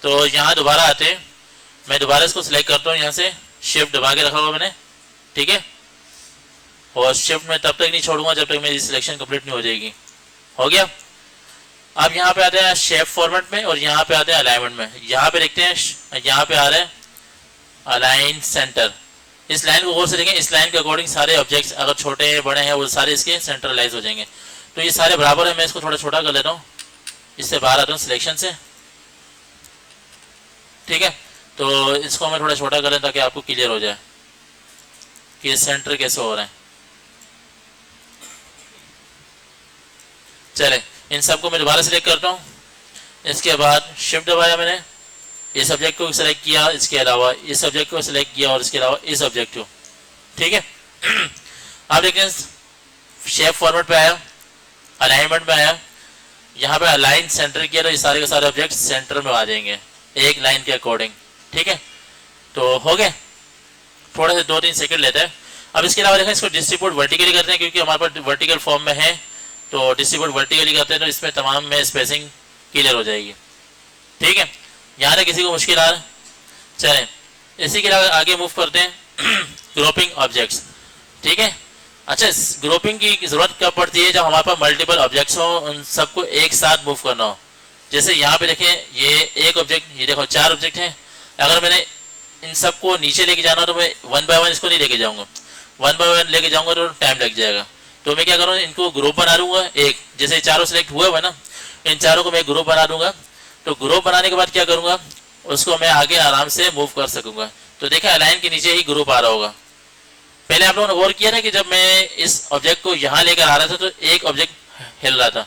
तो यहाँ दोबारा आते हैं, मैं दोबारा इसको सिलेक्ट करता हूँ, यहाँ से शिफ्ट दबा के रखा हुआ मैंने, ठीक है। और शिफ्ट में तब तक नहीं छोड़ूंगा जब तक मेरी सिलेक्शन कंप्लीट नहीं हो जाएगी। हो गया। अब यहाँ पे आते हैं शेप फॉर्मेट में और यहाँ पे आते हैं अलाइनमेंट में। यहाँ पे देखते हैं, यहाँ पे आ रहा है अलाइन सेंटर। इस लाइन को गौर से देखें, इस लाइन के अकॉर्डिंग सारे ऑब्जेक्ट्स अगर छोटे हैं बड़े हैं वो सारे इसके सेंट्रलाइज हो जाएंगे। तो ये सारे बराबर है, मैं इसको थोड़ा छोटा कर लेता हूँ, इससे बाहर आता हूँ सिलेक्शन से, ठीक है। तो इसको मैं थोड़ा छोटा कर लें ताकि आपको क्लियर हो जाए कि सेंटर कैसे हो रहे हैं। चले, इन सबको मैं दोबारा सिलेक्ट करता हूँ। इसके बाद शिफ्ट दबाया मैंने, इस ऑब्जेक्ट को सिलेक्ट किया, इसके अलावा इस ऑब्जेक्ट को सिलेक्ट किया और इसके अलावा इस ऑब्जेक्ट को, ठीक है। अब देखते हैं शेप फॉर्मेट पे आया, अलाइनमेंट पे आया, यहाँ पे अलाइन सेंटर किया तो ये सारे के सारे ऑब्जेक्ट सेंटर में आ जाएंगे एक लाइन के अकॉर्डिंग, ठीक है। तो हो गए, थोड़े से 2-3 सेकंड लेते हैं। अब इसके अलावा देखें, इसको डिस्ट्रीब्यूट वर्टिकली करते हैं क्योंकि हमारे पास वर्टिकल फॉर्म में है, तो डिस्ट्रीब्यूट वर्टिकली करते हैं तो इसमें तमाम में स्पेसिंग क्लियर हो जाएगी, ठीक है। यहाँ तक किसी को मुश्किल आ रहा है? चलें, इसी के अलावा आगे मूव करते हैं ग्रुपिंग ऑब्जेक्ट्स, ठीक है। अच्छा, ग्रुपिंग की जरूरत कब पड़ती है? जब हमारे पास मल्टीपल ऑब्जेक्ट्स हो, उन सबको एक साथ मूव करना हो। जैसे यहाँ पे देखें, ये एक ऑब्जेक्ट, ये देखो 4 ऑब्जेक्ट हैं। अगर मैंने इन सबको नीचे लेके जाना तो मैं 1 बाय 1 इसको नहीं लेके जाऊंगा, 1 बाय 1 लेके जाऊंगा तो टाइम लग जाएगा। तो मैं क्या करूँ, इनको ग्रुप बना दूंगा एक, जैसे चारों सिलेक्ट हुए हुए ना, इन चारों को मैं ग्रुप बना दूंगा। तो ग्रुप बनाने के बाद क्या करूंगा, उसको मैं आगे आराम से मूव कर सकूंगा। तो देखा, अलाइन के नीचे ही ग्रुप आ रहा होगा। पहले आप लोगों ने गौर किया ना कि जब मैं इस ऑब्जेक्ट को यहाँ लेकर आ रहा था तो एक ऑब्जेक्ट हिल रहा था।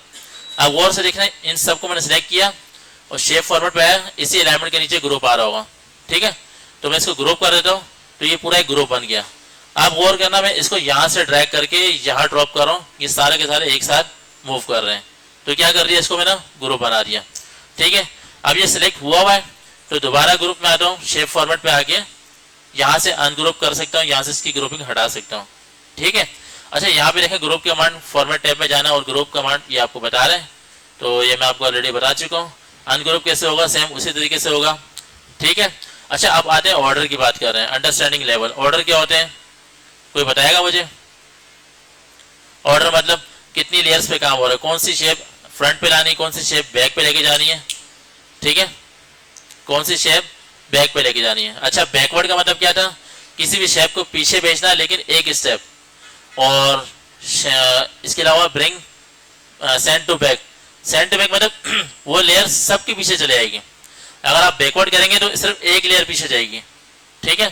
अब गौर से देखना, इन सबको मैंने सिलेक्ट किया और शेप फॉर्मेट पे आया, इसी अलाइनमेंट के नीचे ग्रुप आ रहा होगा, ठीक है। तो मैं इसको ग्रुप कर देता हूँ, तो ये पूरा एक ग्रुप बन गया। अब गौर करना, मैं इसको यहाँ से ड्रैग करके यहाँ ड्रॉप कर रहा हूँ, ये सारे के सारे एक साथ मूव कर रहे हैं। तो क्या कर दिया, इसको मैंने ग्रुप बना दिया, ठीक है। अब ये सिलेक्ट हुआ हुआ है तो दोबारा ग्रुप में आता हूँ, शेप फॉर्मेट पे आके यहाँ से अनग्रुप कर सकता हूँ, यहाँ से इसकी ग्रुपिंग हटा सकता हूँ, ठीक है। अच्छा, यहाँ पे देखें ग्रुप कमांड फॉर्मेट टैब में जाना और ग्रुप कमांड ये आपको बता रहे हैं, तो ये मैं आपको ऑलरेडी बता चुका हूँ। अनग्रुप कैसे होगा, सेम उसी तरीके से होगा, ठीक है। अच्छा, अब आते हैं ऑर्डर की बात कर रहे हैं, अंडरस्टैंडिंग लेवल। ऑर्डर क्या होते हैं, कोई बताएगा मुझे? ऑर्डर मतलब कितनी लेयर्स पे काम हो रहा है, कौन सी शेप फ्रंट पे लानी, कौन सी शेप बैक पे लेके जानी है, ठीक है, कौन सी शेप बैक पे लेके जानी है। अच्छा, बैकवर्ड का मतलब क्या था, किसी भी शेप को पीछे भेजना लेकिन एक स्टेप। और इसके अलावा bring send to back, send to back मतलब वो लेयर सबके पीछे चले जाएगी। अगर आप बैकवर्ड करेंगे तो सिर्फ एक लेयर पीछे जाएगी, ठीक है।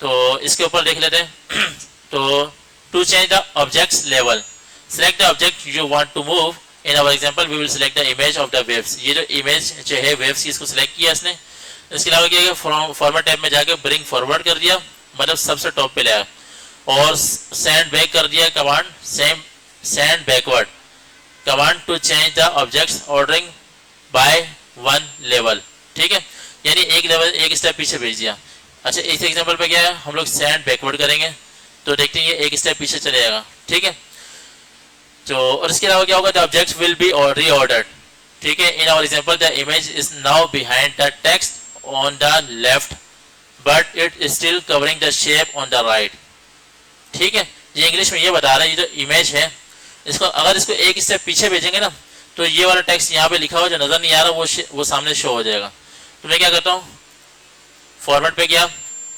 तो इसके ऊपर देख लेते हैं। तो to change the objects level, select the object you want to move. In our example we will select the image of the waves. ये जो इमेज जो है वेव्स की, इसको सिलेक्ट किया इसने। इसके अलावा क्या किया, फॉर्मेट टैब में जाके ब्रिंग फॉरवर्ड कर दिया, मतलब सबसे टॉप पे लाया, और सेंड बैक कर दिया command, same send backward command to change the objects ordering by 1 level, ठीक है। यानी एक लेवल, एक स्टेप पीछे भेज दिया। अच्छा, इस एग्जांपल पे क्या है, हम लोग सेंड बैकवर्ड करेंगे तो देखते हैं ये एक स्टेप पीछे चले जाएगा, ठीक है। तो और इसके अलावा क्या होगा, the objects will be reordered, ठीक है। In our example the image is now behind the text on the left but it is still covering the shape on the right, ठीक है। ये इंग्लिश में ये बता रहा है, ये जो इमेज है इसको अगर इसको एक स्टेप पीछे भेजेंगे ना तो ये वाला टेक्स्ट यहाँ पे लिखा हुआ जो नजर नहीं आ रहा वो सामने शो हो जाएगा। तो मैं क्या करता हूँ, फॉरवर्ड पे गया,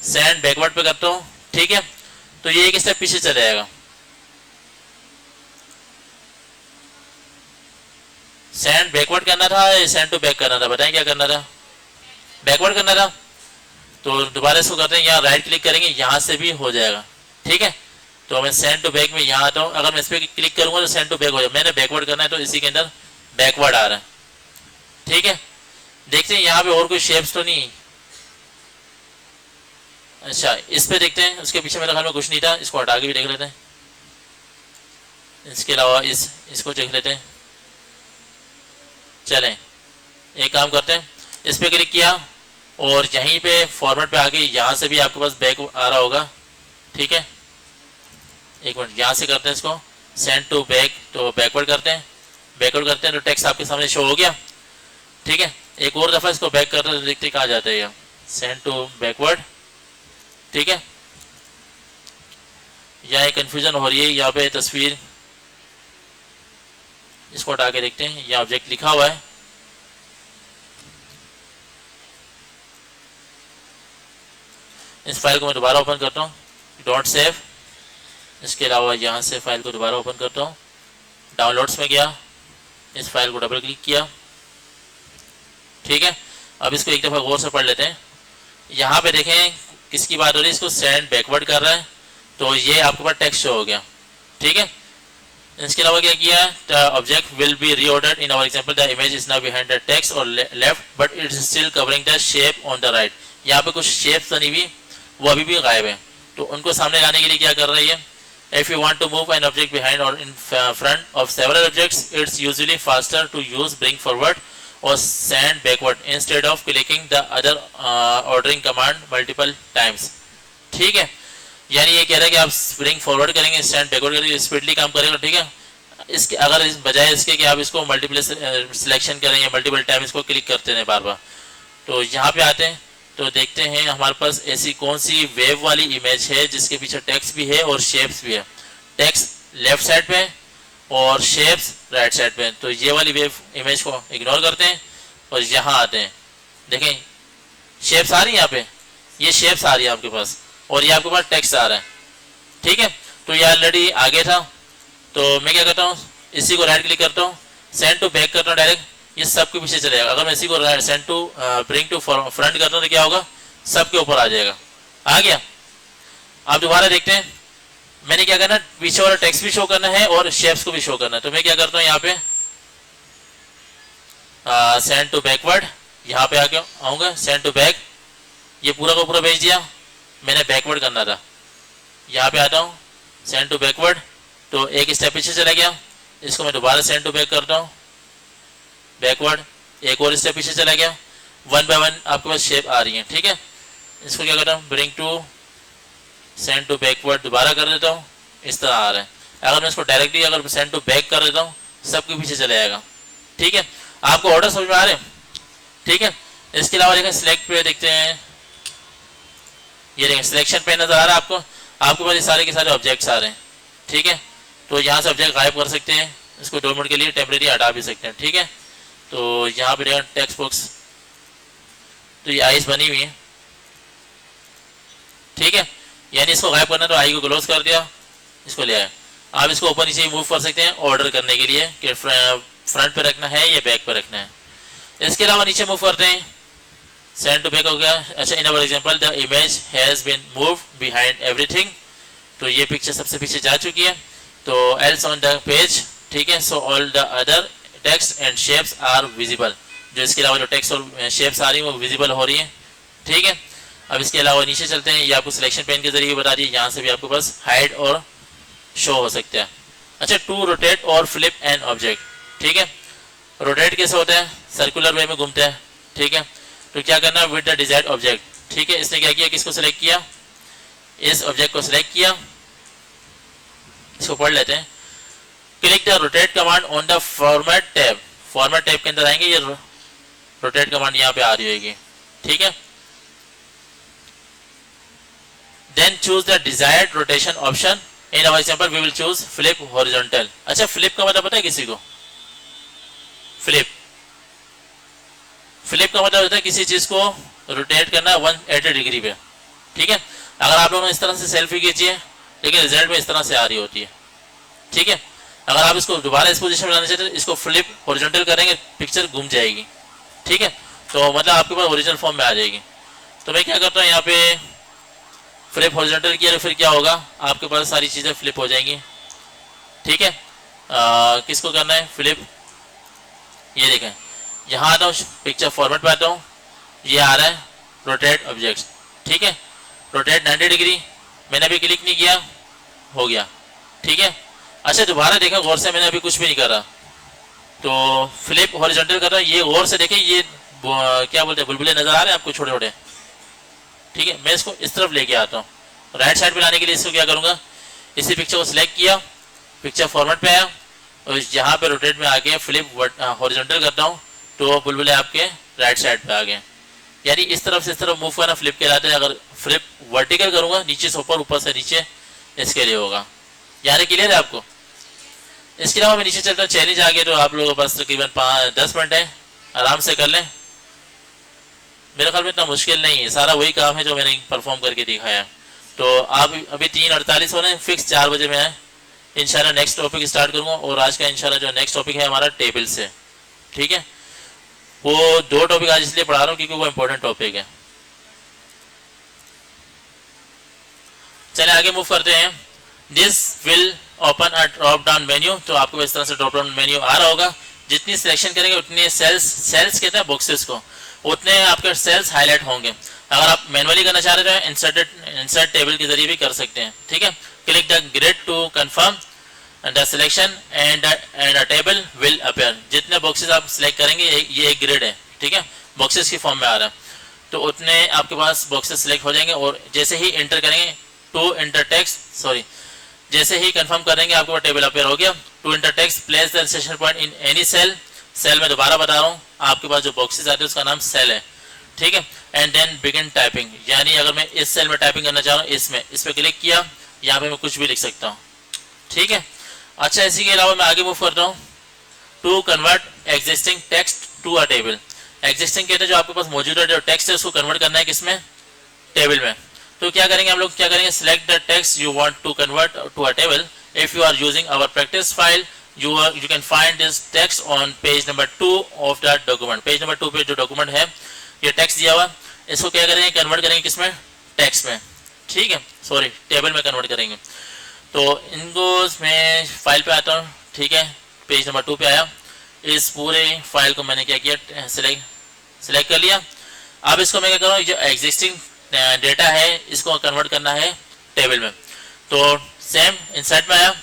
सेंड बैकवर्ड पे करता हूँ, ठीक है। तो ये एक स्टेप पीछे चले जाएगा। सेंड बैकवर्ड करना था या सेंड टू बैक करना था, बताएं क्या करना था? बैकवर्ड करना था। तो दोबारा इसको करते हैं, यहाँ राइट क्लिक करेंगे, यहाँ से भी हो जाएगा, ठीक है। तो मैं सेंड टू बैक में यहाँ आता हूँ, अगर मैं इस पर क्लिक करूंगा तो सेंड टू बैक हो जाएगा। मैंने बैकवर्ड करना है तो इसी के अंदर बैकवर्ड आ रहा है, ठीक है। देखते हैं यहाँ पे और कोई शेप्स तो नहीं। अच्छा, इस पे देखते हैं, उसके पीछे मेरे ख्याल में कुछ नहीं था, इसको हटा के भी देख लेते हैं। इसके अलावा इसको देख लेते हैं। चलें, एक काम करते हैं, इस पे क्लिक किया और यहीं पे फॉर्मेट पे आके यहाँ से भी आपके पास बैक आ रहा होगा, ठीक है। एक मिनट, यहाँ से करते हैं इसको सेंड टू बैक, तो बैकवर्ड करते हैं, बैकवर्ड करते हैं तो टेक्स्ट आपके सामने शो हो गया, ठीक है। एक और दफ़ा इसको बैक करते हैं तो देखते कहाँ जाता है ये, सेंड टू बैकवर्ड। ठीक है, यहाँ एक कन्फ्यूजन हो रही है, यहाँ पे तस्वीर, इसको हटा के देखते हैं, यहाँ ऑब्जेक्ट लिखा हुआ है। इस फाइल को मैं दोबारा ओपन करता हूँ, डॉट सेव। इसके अलावा यहाँ से फाइल को दोबारा ओपन करता हूँ, डाउनलोड्स में गया, इस फाइल को डबल क्लिक किया। ठीक है, अब इसको एक दफ़ा गौर से पढ़ लेते हैं। यहाँ पे देखें किसकी बात हो रही है, इसको सेंड बैकवर्ड कर रहा है, तो ये आपके पास टेक्स्ट शो हो गया। ठीक है, इसके अलावा क्या किया, the object will be reordered in our example, the image is now behind the text और left but it is still covering the shape on the right. यहाँ पे कुछ शेप्स बनी हुई वो अभी भी गायब है, तो उनको सामने लाने के लिए क्या कर रही है, if you want to move an object behind or in front of several objects, it's usually faster to use bring forward or send backward instead of clicking the other ordering command multiple times। ठीक है, यानी ये कह रहा है कि आप bring forward करेंगे, send backward करेंगे, स्पीडली काम करेगा। ठीक है, इसके अगर इस बजाय इसके कि आप इसको मल्टीपल सिलेक्शन करें या मल्टीपल टाइम इसको क्लिक करते हैं बार बार, तो यहाँ पे आते हैं तो देखते हैं हमारे पास ऐसी कौन सी वेव वाली इमेज है जिसके पीछे टेक्स्ट भी है और शेप्स भी है। टेक्स्ट लेफ्ट साइड पे और शेप्स राइट साइड पे, तो ये वाली वेव इमेज को इग्नोर करते हैं और यहाँ आते हैं। देखें शेप्स आ रही है, यहाँ पे ये शेप्स आ रही है आपके पास और ये आपके पास टेक्स्ट आ रहा है। ठीक है, तो ये ऑलरेडी आगे था, तो मैं क्या करता हूँ, इसी को राइट क्लिक करता हूँ, सेंड टू बैक करता हूँ डायरेक्ट, ये सबके पीछे चलेगा। अगर मैं इसी को send to bring to front करता हूँ तो क्या होगा, सबके ऊपर आ जाएगा। आ गया। आप दोबारा देखते हैं, मैंने क्या करना, पीछे वाला टेक्स्ट भी शो करना है और शेप्स को भी शो करना है, तो मैं क्या करता हूँ, यहाँ पे सेंड टू बैकवर्ड, यहाँ पे आके आऊंगा, सेंड टू बैक, ये पूरा का पूरा भेज दिया, मैंने बैकवर्ड करना था, यहाँ पे आता हूँ सेंड टू बैकवर्ड, तो एक स्टेप पीछे चला गया, इसको मैं दोबारा सेंड टू बैक करता हूँ, बैकवर्ड, एक और स्टेप पीछे चला गया, वन बाय वन आपके पास शेप आ रही है। ठीक है, इसको क्या करता हूँ, bring to send to backward दोबारा कर देता हूँ, इस तरह आ रहा है। अगर मैं इसको डायरेक्टली अगर सेंड टू बैक कर देता हूँ सबके पीछे चले जाएगा। ठीक है, आपको ऑर्डर समझ में आ रहे हैं। ठीक है, इसके अलावा देखें सिलेक्ट पे देखते हैं, ये देखें सिलेक्शन पे नजर आ रहा है आपको, आपके पास ये सारे के सारे ऑब्जेक्ट्स आ रहे हैं। ठीक है, तो यहाँ से ऑब्जेक्ट गायब कर सकते हैं, इसको 2 मिनट के लिए टेम्परेरी हटा भी सकते हैं। ठीक है, तो यहाँ पे देखा टेक्स्ट बॉक्स, तो ये आईज बनी हुई है। ठीक है, यानी इसको गायब करना तो आई को क्लोज कर दिया, इसको ले आया। आप इसको ऊपर नीचे मूव कर सकते हैं ऑर्डर करने के लिए कि फ्रंट पे रखना है या बैक पे रखना है। इसके अलावा नीचे मूव करते हैं, सेंड टू बैक हो गया। अच्छा, in our example the image has been moved behind everything, तो ये पिक्चर सबसे पीछे जा चुकी है, तो एल्स ऑन द पेज। ठीक है, so all the other text and shapes are visible, जो इसके अलावा जो टेक्स्ट और शेप्स आ रही है वो विजिबल हो रही है। ठीक है, अब इसके अलावा नीचे चलते हैं, ये आपको सिलेक्शन पेन के जरिए बता दी, यहाँ से भी आपके पास हाइड और शो हो सकता है। अच्छा, टू रोटेट और फ्लिप एन ऑब्जेक्ट। ठीक है, रोटेट कैसे होता है, सर्कुलर वे में घूमता है। ठीक है, तो क्या करना है, विद द डिजायर्ड ऑब्जेक्ट। ठीक है, इसने क्या किया, किसको सिलेक्ट किया, इस ऑब्जेक्ट को सिलेक्ट किया, इसको पढ़ लेते हैं। Click the rotate command on the format tab, format tab के अंदर आएंगे, ये रोटेट कमांड यहाँ पे आ रही होगी। ठीक है, then choose the desired rotation option, in our example we will choose flip horizontal. अच्छा, फ्लिप का मतलब पता है किसी को, फ्लिप का मतलब होता है किसी चीज को रोटेट करना 180 डिग्री पे। ठीक है, अगर आप लोगों ने इस तरह से सेल्फी खींची है, लेकिन रिजल्ट में इस तरह से आ रही होती है। ठीक है, अगर आप इसको दोबारा इस पोजीशन में लाना चाहते हैं, इसको फ्लिप हॉरिजॉन्टल करेंगे, पिक्चर घूम जाएगी। ठीक है, तो मतलब आपके पास ओरिजिनल फॉर्म में आ जाएगी। तो मैं क्या करता हूँ, यहाँ पे फ्लिप हॉरिजॉन्टल किया, फिर क्या होगा, आपके पास सारी चीज़ें फ्लिप हो जाएंगी। ठीक है, किसको करना है फ्लिप, ये देखें, यहाँ आता हूँ पिक्चर फॉर्मेट पे आता हूँ, ये आ रहा है रोटेट ऑब्जेक्ट्स। ठीक है, रोटेट 90 डिग्री, मैंने अभी क्लिक नहीं किया, हो गया। ठीक है, अच्छा दोबारा देखा गौर से, मैंने अभी कुछ भी नहीं करा, तो फ्लिप हॉरिजॉन्टल कर रहा है, ये गौर से देखें, ये क्या बोलते हैं, बुलबुले नजर आ रहे हैं आपको छोटे छोटे। ठीक है, मैं इसको इस तरफ लेके आता हूँ, राइट साइड पे लाने के लिए इसको क्या करूँगा, इसी पिक्चर को सिलेक्ट किया, पिक्चर फॉर्मेट पे आया और यहाँ पे रोटेट में आके फ्लिप हॉरिजॉन्टल करता हूँ, तो बुलबुले आपके राइट साइड पे आ गए। यानी इस तरफ से इस तरफ मूव करना फ्लिप कहलाता है। अगर फ्लिप वर्टिकल करूंगा नीचे से ऊपर, ऊपर से नीचे, इसके लिए होगा। यानी क्लियर है आपको। इसके अलावा मैं नीचे चलता हूँ, चैलेंज आ गया तो आप लोगों के पास तकरीबन 5-10 मिनट है, आराम से कर लें। मेरे ख्याल में इतना मुश्किल नहीं है, सारा वही काम है जो मैंने परफॉर्म करके दिखाया। तो आप अभी 3:48 हो रहे हैं, फिक्स 4 बजे में है इंशाल्लाह नेक्स्ट टॉपिक स्टार्ट करूंगा। और आज का इंशाल्लाह जो नेक्स्ट टॉपिक है हमारा टेबल से, ठीक है। वो 2 टॉपिक आज इसलिए पढ़ा रहा हूँ क्योंकि वो इंपॉर्टेंट टॉपिक है। चले आगे मूव करते हैं। This will open a drop down menu. तो आपको इस तरह से ड्रॉप डाउन मेन्यू आ रहा होगा। जितनी सिलेक्शन करेंगे उतने सेल्स कहते हैं बॉक्सेस को, उतने आपके सेल्स हाईलाइट होंगे। अगर आप मैनुअली करना चाह रहे हैं इंसर्ट टेबल के जरिए भी कर सकते हैं, ठीक है। Click the grid to confirm the selection and a table will appear. जितने बॉक्सेस आप सिलेक्ट करेंगे, ये एक ग्रिड है, ठीक है, बॉक्सेस की फॉर्म में आ रहा है, तो उतने आपके पास बॉक्सेस सिलेक्ट हो जाएंगे। और जैसे ही इंटर करेंगे टू इंटर टेक्स्ट, सॉरी, जैसे ही कंफर्म करेंगे आपके पास टेबल अपीयर हो गया। To enter text place the insertion point in any cell. Cell में दोबारा बता रहा हूँ, आपके पास जो बॉक्सेस आते हैं उसका नाम सेल है, ठीक है। And then begin typing. यानी अगर मैं इस सेल में टाइपिंग करना चाह रहा हूँ, इसमें इस पर क्लिक किया, यहाँ पे मैं कुछ भी लिख सकता हूँ, ठीक है। अच्छा, इसी के अलावा मैं आगे मूव करता हूँ। To convert existing text to a table. Existing कहते हैं जो आपके पास मौजूदा जो टेक्स्ट है उसको कन्वर्ट करना है किसमें, टेबल में। तो क्या करेंगे हम लोग, क्या करेंगे, select the text you want to convert to a table. If you are using our practice file you can find this text on page number 2 of the document. Page number 2 पे जो डॉक्यूमेंट है ये text दिया हुआ, इसको क्या करेंगे, convert करेंगे किसमें, टेक्स्ट में, ठीक है, सॉरी टेबल में कन्वर्ट करेंगे। तो इनको मैं फाइल पे आता हूँ, ठीक है, पेज नंबर 2 पे आया। इस पूरे फाइल को मैंने क्या किया, सिलेक्ट कर लिया। अब इसको मैं क्या करूँ, जो एग्जिस्टिंग डेटा है इसको कन्वर्ट करना है टेबल में। तो सेम इंसर्ट में आया,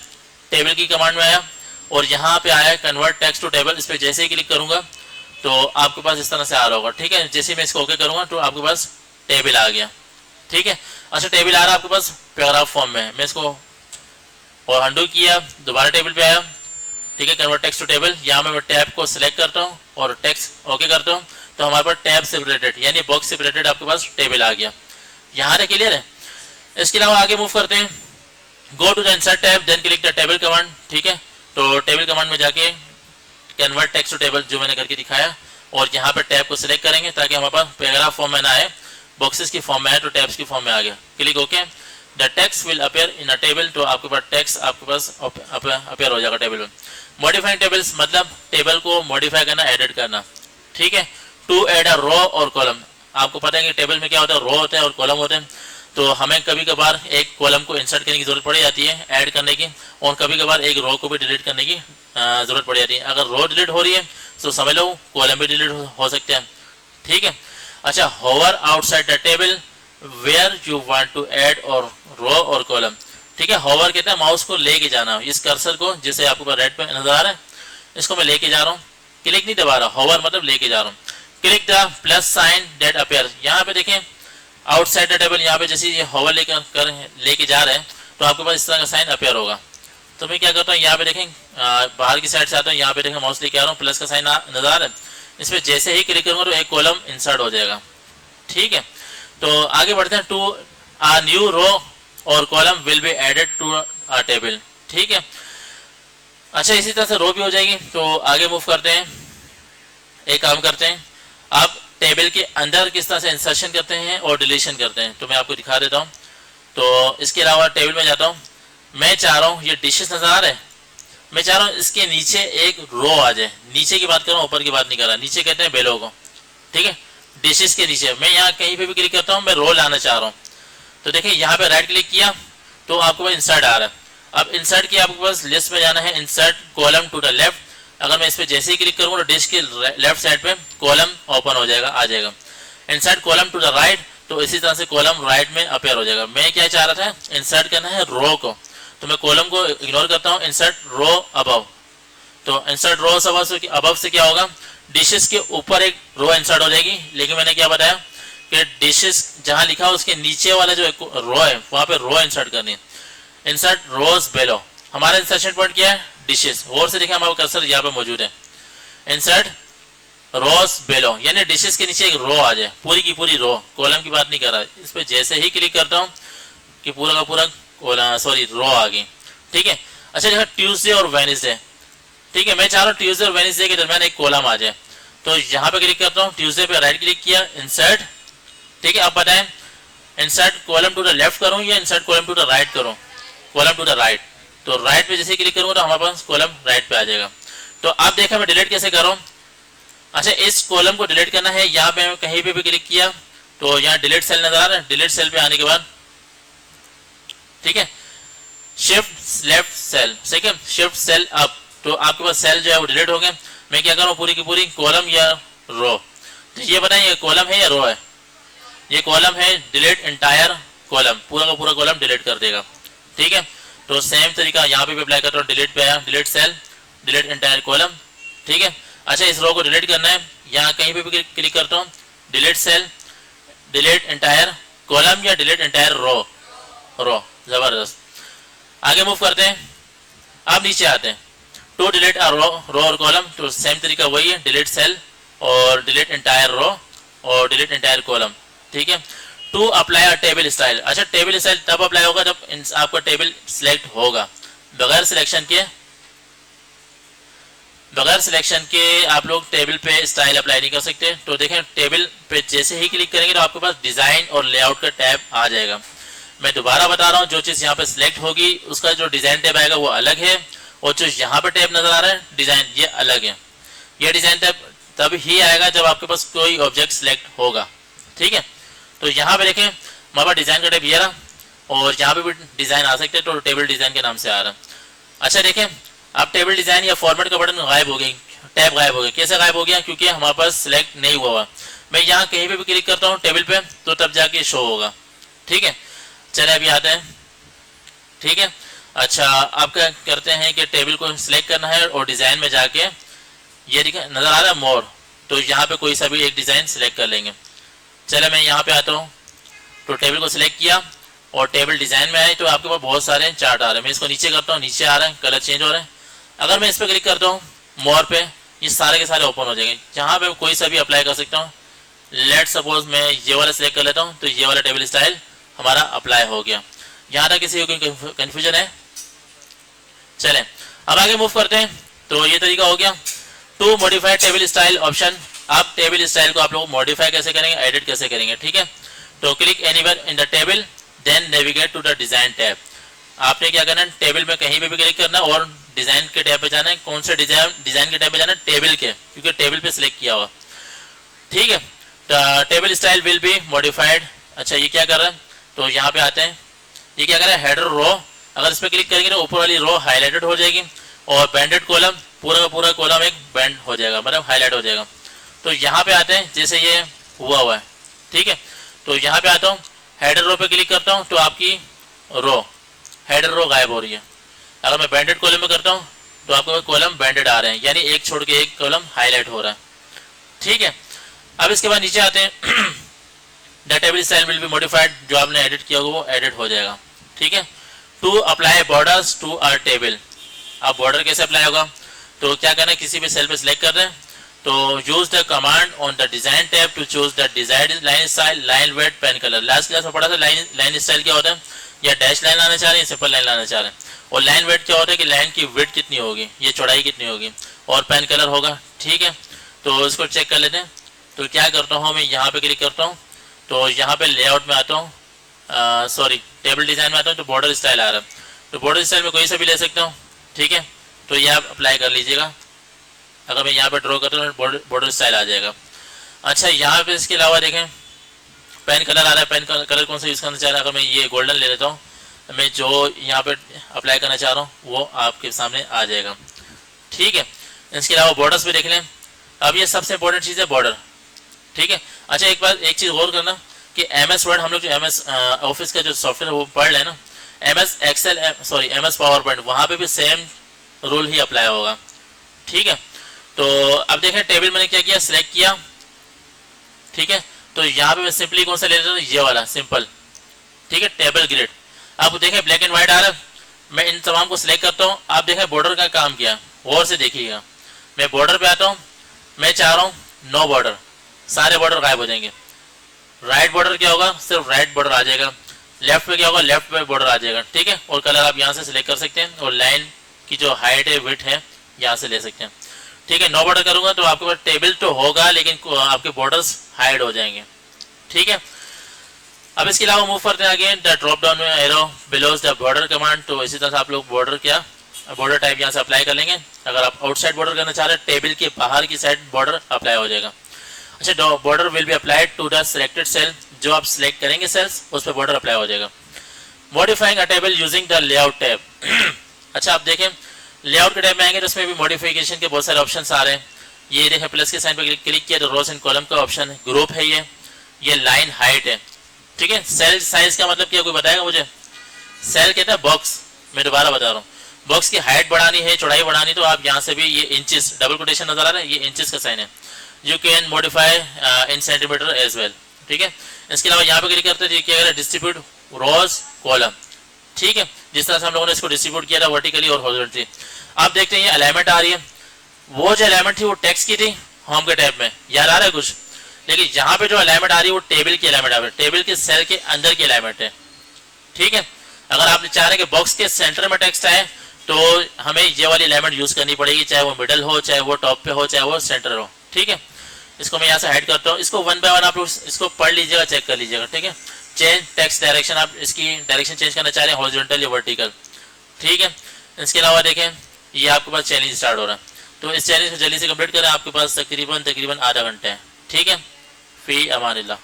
टेबल की कमांड में आया और यहाँ पे आया कन्वर्ट टेक्स्ट टू टेबल। इस पर जैसे ही क्लिक करूंगा तो आपके पास इस तरह से आ रहा होगा, ठीक है। जैसे मैं इसको ओके करूंगा तो आपके पास टेबल आ गया, ठीक है। अच्छा, टेबल आ रहा है आपके पास पैराग्राफ फॉर्म में। मैं इसको और अंडू किया, दोबारा टेबल पे आया, ठीक है, कन्वर्ट टेक्स्ट टू टेबल। यहाँ मैं टैब को सिलेक्ट करता हूँ और टेक्स्ट ओके करता हूँ, तो हमारे पास टैब से रिलेटेड यानी बॉक्स से रिलेटेड आपके पास टेबल आ गया। यहाँ तक क्लियर है। इसके अलावा आगे मूव करते हैं। Go to the insert tab, then click the table command, ठीक है। तो टेबल कमांड में जाके कन्वर्ट टेक्स्ट टू टेबल जो मैंने करके दिखाया और यहाँ पे टैब को सिलेक्ट करेंगे ताकि हमारे पास पैराग्राफ फॉर्म में ना आए, बॉक्सेस की फॉर्म में आए, तो टैब्स की फॉर्म में आ गया। Click okay, the text will appear in a table. तो आपके पास टेक्स्ट आपके पास अपीयर हो जाएगा टेबल में। मॉडिफाइंग टेबल्स मतलब टेबल को मॉडिफाई करना, एडिट करना, ठीक है। To add a row or column. आपको पता है कि टेबल में क्या होता है, रो होते हैं और कॉलम होते हैं। तो हमें कभी कभार एक कॉलम को इंसर्ट करने की जरूरत पड़ जाती है, ऐड करने की, और कभी कभार एक रो को भी डिलीट करने की जरूरत पड़ जाती है। अगर रो डिलीट हो रही है तो समझ लो कॉलम भी डिलीट हो सकते हैं, ठीक है। अच्छा, hover outside the table where you want to add or row or column, ठीक है। होवर कहते हैं माउस को लेके जाना, इस कर्सर को जैसे आपको रेड पे नजर आ रहा है, इसको मैं लेके जा रहा हूँ, क्लिक नहीं दबा रहा, होवर मतलब लेके जा रहा हूँ। Click the plus sign that appear. यहाँ पे देखें आउटसाइड द टेबल, यहाँ पे जैसे ये होवर लेके जा रहे हैं तो आपके पास इस तरह का साइन अपीयर होगा। तो मैं क्या करता हूँ, यहाँ पे देखें बाहर की साइड से आता हूँ, यहाँ पे देखें माउस लेके आ रहा हूँ, प्लस का साइन नजर आ रहा है, इस पर जैसे ही क्लिक करूंगा तो एक कॉलम इंसर्ट हो जाएगा, ठीक है। तो आगे बढ़ते हैं। To a new row or column will be added to a table, ठीक है। अच्छा, इसी तरह से रो भी हो जाएगी। तो आगे मूव करते हैं, एक काम करते हैं, आप टेबल के अंदर किस तरह से इंसर्शन करते हैं और डिलीशन करते हैं तो मैं आपको दिखा देता हूँ। तो इसके अलावा टेबल में जाता हूँ, मैं चाह रहा हूँ ये डिशेस नजर आ रहे हैं, मैं चाह रहा हूँ इसके नीचे एक रो आ जाए। नीचे की बात कर रहा हूँ, ऊपर की बात नहीं कर रहा, नीचे कहते हैं बेलो को, ठीक है। डिशेस के नीचे मैं यहाँ कहीं पे भी क्लिक करता हूँ, मैं रो लाना चाह रहा हूँ। तो देखिए यहाँ पे राइट क्लिक किया तो आपके पास इंसर्ट आ रहा है। अब इंसर्ट किया, आपके पास लिस्ट में जाना है, insert column to the left. अगर मैं इस पर जैसे ही क्लिक करूंगा तो डिश के लेफ्ट साइड पे कॉलम ओपन हो जाएगा, आ जाएगा। Insert column to the right, तो इसी तरह से कॉलम राइट में अपेयर हो जाएगा। मैं क्या चाह रहा था, इंसर्ट करना है रो को, तो मैं कॉलम को इग्नोर करता हूँ, इंसर्ट रो अबव। तो इंसर्ट रो अबव से क्या होगा, डिशेस के ऊपर एक रो इंसर्ट हो जाएगी। लेकिन मैंने क्या बताया कि डिशेस जहां लिखा हो उसके नीचे वाला जो रो है वहां पे रो इंसर्ट करनी है। इंसर्ट रोज बेलो, हमारा इंसर्शन पॉइंट क्या है, डिशेस। और से देखिए हमारा कर्सर यहाँ पे मौजूद है। इंसर्ट रोज बेलो, यानी डिशेस के नीचे एक रो आ जाए, पूरी की पूरी रो, कॉलम की बात नहीं कर रहा। इस पर जैसे ही क्लिक करता हूँ कि पूरा का पूरा रो आ गई। ठीक है। अच्छा देखो ट्यूसडे और वेडनेसडे, ठीक है, मैं चाह रहा हूँ ट्यूसडे और वेडनेसडे के दरमियान एक कॉलम आ जाए, तो यहाँ पे क्लिक करता हूँ, ट्यूसडे पे राइट क्लिक किया, इंसर्ट। ठीक है, अब बताएं insert column to the left करूँ या insert column to the right करूँ? Column to the right. तो राइट पे जैसे क्लिक करूँगा तो हमारे पास कॉलम राइट पे आ जाएगा। तो आप देखा मैं डिलीट कैसे कर रहा हूँ। अच्छा इस कॉलम को डिलीट करना है, यहाँ पे कहीं पे भी क्लिक किया तो यहाँ डिलीट सेल नजर आ रहा है, डिलीट सेल पे आने के बाद ठीक है शिफ्ट लेफ्ट सेल, ठीक है शिफ्ट सेल अप, तो आपके पास सेल जो है वो डिलीट हो गए। मैं क्या करूँ पूरी की पूरी कॉलम या रो, तो ये बताएं ये कॉलम है या रो है? ये कॉलम है, डिलीट एंटायर कॉलम, पूरा का पूरा कॉलम डिलीट कर देगा। ठीक है, तो सेम तरीका यहाँ पे भी अप्लाई करता हूँ, डिलीट पे आया, delete cell, delete entire column. ठीक है। अच्छा इस रो को डिलीट करना है, यहाँ कहीं पे भी क्लिक करता हूँ, delete cell, delete entire column या डिलीट एंटायर रो, रो, जबरदस्त। आगे मूव करते हैं, अब नीचे आते हैं, to delete a row or column, तो सेम तरीका वही है, डिलीट सेल और डिलीट एंटायर रो और डिलीट एंटायर कॉलम। ठीक है। To apply a table style, अच्छा टेबल स्टाइल तब अप्लाई होगा जब आपका टेबल सिलेक्ट होगा, बगैर सिलेक्शन के आप लोग टेबल पे स्टाइल अप्लाई नहीं कर सकते। तो देखें टेबल पे जैसे ही क्लिक करेंगे तो आपके पास डिजाइन और लेआउट का टैब आ जाएगा। मैं दोबारा बता रहा हूँ, जो चीज यहाँ पे सिलेक्ट होगी उसका जो डिजाइन टैब आएगा वो अलग है, और जो यहाँ पे टैब नजर आ रहा है डिजाइन, ये अलग है। ये डिजाइन टैब तब ही आएगा जब आपके पास कोई ऑब्जेक्ट सिलेक्ट होगा। ठीक है, तो यहाँ पे देखें हमारे पास डिजाइन का टैब ये रहा, और यहाँ पे भी डिजाइन आ सकते हैं, तो टेबल डिजाइन के नाम से आ रहा है। अच्छा देखें अब टेबल डिजाइन या फॉर्मेट का बटन गायब हो गई, टैब गायब हो गया। कैसे गायब हो गया? क्योंकि हमारे पास सिलेक्ट नहीं हुआ। मैं यहाँ कहीं पे भी क्लिक करता हूँ टेबल पे तो तब जाके शो होगा। ठीक है, चले अभी आते हैं। ठीक है, अच्छा आप क्या करते हैं कि टेबल को सिलेक्ट करना है और डिजाइन में जाके ये नजर आ रहा है मोर, तो यहाँ पे कोई सा भी एक डिजाइन सिलेक्ट कर लेंगे। चले मैं यहाँ पे आता हूँ, तो टेबल को सिलेक्ट किया और टेबल डिजाइन में आए तो आपके पास बहुत सारे चार्ट आ रहे हैं। मैं इसको नीचे करता हूँ, नीचे आ रहा है, कलर चेंज हो रहा है। अगर मैं इस पर क्लिक करता हूँ मोर पे, ये सारे के सारे ओपन हो जाएंगे, जहाँ पे कोई सा भी अप्लाई कर सकता हूँ। लेट सपोज मैं ये वाला सिलेक्ट कर लेता हूँ, तो ये वाला टेबल स्टाइल हमारा अप्लाई हो गया। यहाँ तक किसी को कंफ्यूजन है? चलें अब आगे मूव करते हैं। तो ये तरीका हो गया to modify table style option. आप टेबल स्टाइल को आप लोग मॉडिफाई कैसे करेंगे, एडिट कैसे करेंगे। ठीक है, तो click anywhere in the table then navigate to the design tab. आपने क्या करना है, टेबल में कहीं पे भी क्लिक करना और डिजाइन के टैब पे जाना है। कौन से डिजाइन के टैब पे जाना है? टेबल के, क्योंकि टेबल पे सिलेक्ट किया हुआ। ठीक है, table style will be modified. अच्छा ये क्या कर रहा है, तो यहाँ पे आते हैं, ये क्या कर रहा है हेडर रो। अगर इस पर क्लिक करेंगे तो ऊपर वाली रो हाईलाइटेड हो जाएगी, और बैंडेड कॉलम पूरा का पूरा कॉलम एक बैंड हो जाएगा, मतलब हाईलाइट हो जाएगा। तो यहाँ पे आते हैं, जैसे ये हुआ है। ठीक है, तो यहाँ पे आता हूँ, हेडर रो पे क्लिक करता हूँ तो आपकी रो हेडर रो गायब हो रही है। अगर मैं बैंडेड कॉलम में करता हूँ तो आपको कॉलम बैंडेड आ रहे हैं, यानी एक छोड़ के एक कॉलम हाईलाइट हो रहा है। ठीक है, अब इसके बाद नीचे आते हैं, the table style will be modified, जो आपने एडिट किया होगा वो एडिट हो जाएगा। ठीक है, to apply borders to our table. अब बॉर्डर कैसे अप्लाई होगा, तो क्या करना है, किसी भी सेल पे सिलेक्ट कर दें, तो use the command on the design tab to choose the desired line style, line weight, pen colour. Last class में पढ़ा था लाइन स्टाइल क्या होता है, या डैश लाइन लाना चाह रहे हैं, सिंपल लाइन लाना चाह रहे हैं। और लाइन वेट क्या होता है कि लाइन की वेट कितनी होगी, ये चौड़ाई कितनी होगी, और पेन कलर होगा। ठीक है, तो इसको चेक कर लेते हैं। तो क्या करता हूँ, मैं यहाँ पे क्लिक करता हूँ, तो यहाँ पे लेआउट में आता हूँ, सॉरी टेबल डिजाइन में आता हूँ, तो बॉर्डर स्टाइल आ रहा है। तो बॉर्डर स्टाइल में कोई सा भी ले सकता हूँ। ठीक है, तो ये आप अप्लाई कर लीजिएगा। अगर मैं यहाँ पे ड्रॉ करता हूँ बॉर्डर स्टाइल आ जाएगा। अच्छा यहाँ पे इसके अलावा देखें पेन कलर आ रहा है, पेन कलर कौन सा यूज़ करना चाह रहा है। अगर मैं ये गोल्डन ले लेता हूँ, मैं जो यहाँ पे अप्लाई करना चाह रहा हूँ वो आपके सामने आ जाएगा। ठीक है, इसके अलावा बॉर्डर्स भी देख लें। अब ये सबसे इंपॉर्टेंट चीज़ है बॉर्डर। ठीक है, अच्छा एक चीज़ गौर करना कि MS वर्ड हम लोग जो MS ऑफिस का जो सॉफ्टवेयर वो पढ़ रहे हैं ना, MS Excel sorry MS PowerPoint, वहाँ पे भी सेम रूल ही अप्लाई होगा। ठीक है, तो अब देखें टेबल मैंने क्या किया, सिलेक्ट किया। ठीक है, तो यहाँ पे मैं सिंपली कौन सा ले लेता हूँ, ये वाला सिंपल। ठीक है, टेबल ग्रिड। अब देखें ब्लैक एंड व्हाइट आ रहा है, मैं इन तमाम को सिलेक्ट करता हूँ। आप देखें बॉर्डर का काम किया, गौर से देखिएगा। मैं बॉर्डर पे आता हूँ, मैं चाह रहा हूँ नो बॉर्डर, सारे बॉर्डर गायब हो जाएंगे। राइट बॉर्डर क्या होगा, सिर्फ राइट बॉर्डर आ जाएगा। लेफ्ट पे क्या होगा, लेफ्ट पे बॉर्डर आ जाएगा। ठीक है, और कलर आप यहाँ से सिलेक्ट कर सकते हैं और लाइन की जो हाइट है विड्थ है यहाँ से ले सकते हैं। ठीक है, नो बॉर्डर करूंगा तो आपके पास टेबल तो होगा लेकिन आपके बॉर्डर्स हाइड हो जाएंगे। ठीक है, अब इसके अलावा मूव करते हैं आगे, द ड्रॉप डाउन में arrow below the border command. तो इसी तरह से आप लोग बॉर्डर क्या बॉर्डर टाइप यहाँ से अप्लाई कर लेंगे। अगर आप आउटसाइड बॉर्डर करना चाह रहे हैं, टेबल के बाहर की साइड बॉर्डर अप्लाई हो जाएगा। अच्छा, border will be applied to the selected cell, जो आप सिलेक्ट करेंगे सेल्स उस पर बॉर्डर अप्लाई हो जाएगा। Modifying a table using the layout tab. अच्छा, आप देखें लेआउट के टैब में आएंगे तो उसमें भी मॉडिफिकेशन के बहुत सारे ऑप्शन आ रहे हैं। ये देखें, प्लस के साइन पर क्लिक किया तो रोज एंड कॉलम का ऑप्शन है, ग्रुप है, ये लाइन हाइट है। ठीक है, सेल साइज का मतलब क्या, कोई बताएगा मुझे? सेल कहता है बॉक्स, मैं दोबारा बता रहा हूँ, बॉक्स की हाइट बढ़ानी है, चौड़ाई बढ़ानी, तो आप यहाँ से भी ये इंचेस, डबल कोटेशन नजर आ रहा है, ये इंचेस का साइन है। You can modify in centimetre as well. ठीक है, इसके अलावा यहाँ पे क्लिक करते हैं, क्या डिस्ट्रीब्यूट रोज कॉलम। ठीक है, जिस तरह से हम लोगों ने इसको डिस्ट्रीब्यूट किया था वर्टिकली और हॉरिजॉन्टली। आप देखते हैं ये अलाइनमेंट आ रही है, वो जो अलाइनमेंट थी वो टेक्स्ट की थी होम के टैब में, याद आ रहा है कुछ? लेकिन यहाँ पे जो अलाइनमेंट आ रही है वो टेबल की अलाइनमेंट आ रही है, टेबल के सेल के अंदर की अलाइनमेंट है। ठीक है, अगर आप चाह रहे हैं कि बॉक्स के सेंटर में टेक्स्ट आए तो हमें ये वाली अलाइनमेंट यूज करनी पड़ेगी, चाहे वो मिडल हो, चाहे वो टॉप पे हो, चाहे वो सेंटर हो। ठीक है, इसको मैं यहाँ से हाइड करता हूँ, इसको वन बाय वन आप लोग इसको पढ़ लीजिएगा, चेक कर लीजिएगा। ठीक है, चेंज टेक्स्ट डायरेक्शन, आप इसकी डायरेक्शन चेंज करना चाह रहे हैं हॉरिजॉन्टल या वर्टिकल। ठीक है, इसके अलावा देखें ये आपके पास चैलेंज स्टार्ट हो रहा है, तो इस चैलेंज को जल्दी से कंप्लीट करें, आपके पास तकरीबन आधा घंटा है। ठीक है, फी अमानिल्लाह।